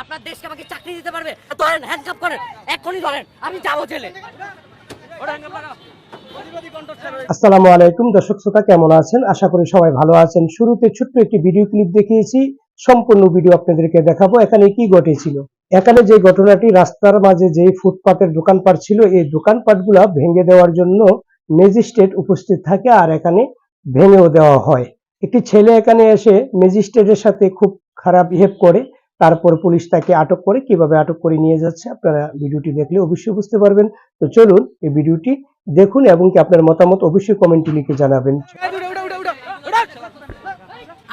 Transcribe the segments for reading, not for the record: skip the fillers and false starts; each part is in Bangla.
আপনার দেশকে আমাকে চাকরি দিতে পারবে? ধরেন, হ্যান্ডকাপ করেন, এক্ষুনি ধরেন, আমি যাবো জেলে। আসসালামু আলাইকুম দর্শক শ্রোতা, কেমন আছেন? আশা করি সবাই ভালো আছেন। শুরুতে ছোট্ট একটি ভিডিও ক্লিপ দেখিয়েছি, সম্পূর্ণ ভিডিও আপনাদেরকে দেখাবো এখানে কি ঘটেছিল। এখানে যে ঘটনাটি, রাস্তার মাঝে যে ফুটপাতের দোকানপাট ছিল, এই দোকানপাটগুলা ভেঙে দেওয়ার জন্য ম্যাজিস্ট্রেট উপস্থিত থাকে আর এখানে ভেঙেও দেওয়া হয়। একটি ছেলে এখানে এসে ম্যাজিস্ট্রেটের সাথে খুব খারাপ বিহেভ করে, তারপর পুলিশ তাকে আটক করে। কিভাবে আটক করে নিয়ে যাচ্ছে আপনারা ভিডিওটি দেখলে অবশ্যই বুঝতে পারবেন। তো চলুন এই ভিডিওটি দেখুন এবং কি আপনার মতামত অবশ্যই কমেন্টে লিখে জানাবেন।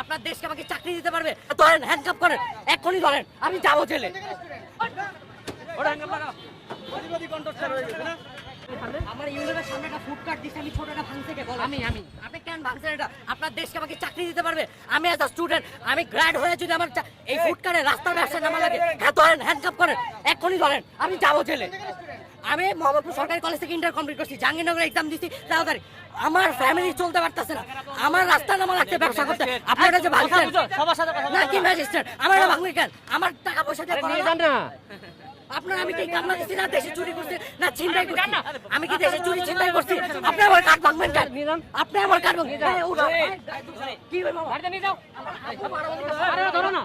আপনার দেশকে আমাকে চাকরি দিতে পারবে? ধরেন, হ্যান্ডকাপ করেন, এক্ষুনি ধরেন, আমি যাবো জেলে। আমার ইউনিভার্সিটির সামনে একটা ফুডকার্ট দিচ্ছে, আমি ছোটটা ভাঙতে কে বল? আমি আপনি কেন ভাঙছেন এটা? আপনার দেশকে আমাকে চাকরি দিতে পারবে? আমি এজ আ স্টুডেন্ট, আমি গ্র্যাড হয়ে যদি আমার এই ফুডকার্টে রাস্তার ব্যবসা নামা লাগে, হ্যাঁ ধরেন, হ্যান্ডকাপ করেন, এক্ষুনি ধরেন, আমি যাবো জেলে। আমি মোহাম্মদপুর সরকারি কলেজ থেকে ইন্টার কমপ্লিট করছি, জাহাঙ্গীরনগর এক্সাম দিচ্ছি, তাড়াতাড়ি আমার ফ্যামিলি চলতে পারতেছে না, আমার রাস্তা নামা লাগছে ব্যবসা করতে। আপনারা যে ভাঙছেন না কি ম্যাজিস্ট্রেট, আমার এটা ভাঙবে কেন? আমার টাকা পয়সা দিয়ে আপনার, আমি কি কান্না দিচ্ছি না দেশে চুরি করছি না ছিনতাই করছি? আমি কি দেশে চুরি ছিনতাই করছি? আপনি আমার কার্ড ভাঙবেন কেন? আপনি আমার কার্ড ভাঙবেন কি হইল? ধরো না,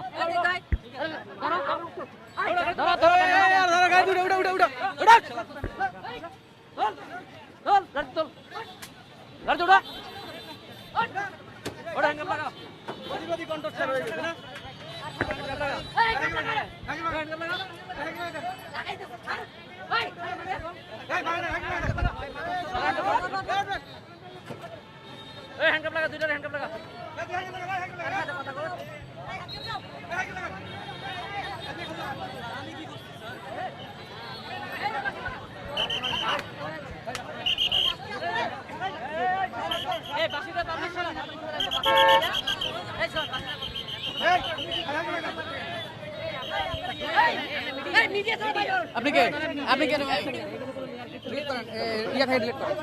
আপনি কে ইয়া থেকে ডিলিট করেন।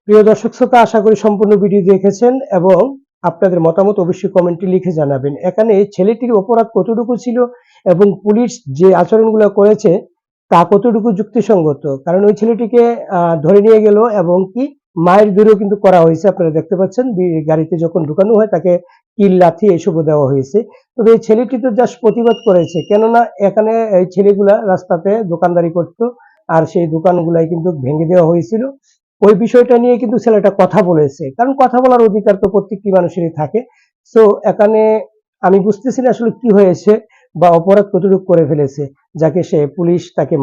প্রিয় দর্শক শ্রোতা, আশা করি সম্পূর্ণ ভিডিও দেখেছেন এবং আপনাদের মতামত অবশ্যই কমেন্টে লিখে জানাবেন। এখানে ছেলেটির অপরাধ কতটুকু ছিল এবং পুলিশ যে আচরণগুলো করেছে তা কতটুকু যুক্তিসঙ্গত, কারণ ওই ছেলেটিকে ধরে নিয়ে গেল এবং কি মায়ের দূরেও কিন্তু করা হয়েছে। আপনারা দেখতে পাচ্ছেন গাড়িতে যখন ঢুকানো হয় তাকে কিল, লাথি এসবও দেওয়া হয়েছে। তবে এই ছেলেটি তো জাস্ট প্রতিবাদ করেছে, কেননা এখানে এই ছেলেগুলা রাস্তাতে দোকানদারি করতো আর সেই দোকানগুলাই কিন্তু ভেঙে দেওয়া হয়েছিল। ওই বিষয়টা নিয়ে কিন্তু ছেলেটা কথা বলেছে, কারণ কথা বলার অধিকার তো প্রত্যেকটি মানুষেরই থাকে। সো এখানে আমি বুঝতেছি না আসলে কি হয়েছে বা অপরাধ কতটুকু করে ফেলেছে, যাকে সে পুলিশ তাকে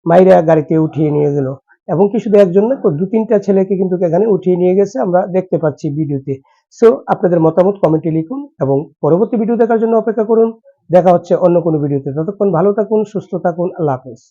মাইরা গাড়িতে উঠিয়ে নিয়ে গেল। এবং কি শুধু একজন না, দু তিনটা ছেলেকে কিন্তু এখানে উঠিয়ে নিয়ে গেছে, আমরা দেখতে পাচ্ছি ভিডিওতে। সো আপনাদের মতামত কমেন্টে লিখুন এবং পরবর্তী ভিডিও দেখার জন্য অপেক্ষা করুন। দেখা হচ্ছে অন্য কোনো ভিডিওতে। ততক্ষণ ভালো থাকুন, সুস্থ থাকুন, আল্লাহ হাফেজ।